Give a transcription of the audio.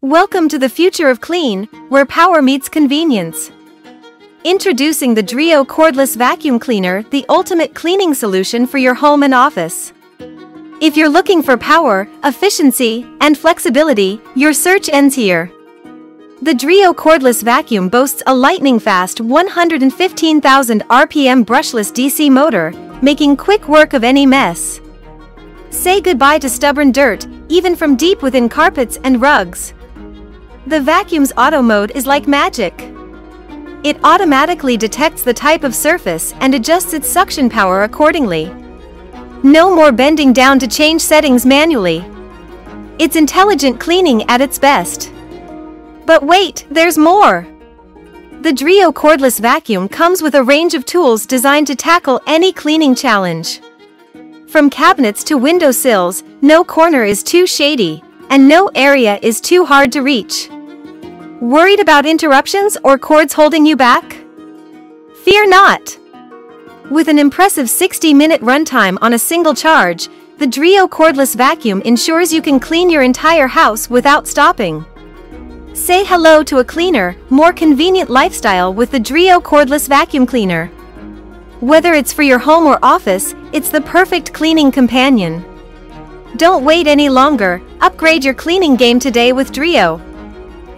Welcome to the future of clean, where power meets convenience. Introducing the Dreo Cordless Vacuum Cleaner, the ultimate cleaning solution for your home and office. If you're looking for power, efficiency, and flexibility, your search ends here. The Dreo Cordless Vacuum boasts a lightning-fast 115,000 RPM brushless DC motor, making quick work of any mess. Say goodbye to stubborn dirt, even from deep within carpets and rugs. The vacuum's auto mode is like magic. It automatically detects the type of surface and adjusts its suction power accordingly. No more bending down to change settings manually. It's intelligent cleaning at its best. But wait, there's more! The Dreo Cordless Vacuum comes with a range of tools designed to tackle any cleaning challenge. From cabinets to windowsills, no corner is too shady, and no area is too hard to reach. Worried about interruptions or cords holding you back? Fear not! With an impressive 60-minute runtime on a single charge, the Dreo Cordless Vacuum ensures you can clean your entire house without stopping. Say hello to a cleaner, more convenient lifestyle with the Dreo Cordless Vacuum Cleaner. Whether it's for your home or office, it's the perfect cleaning companion. Don't wait any longer, upgrade your cleaning game today with Dreo.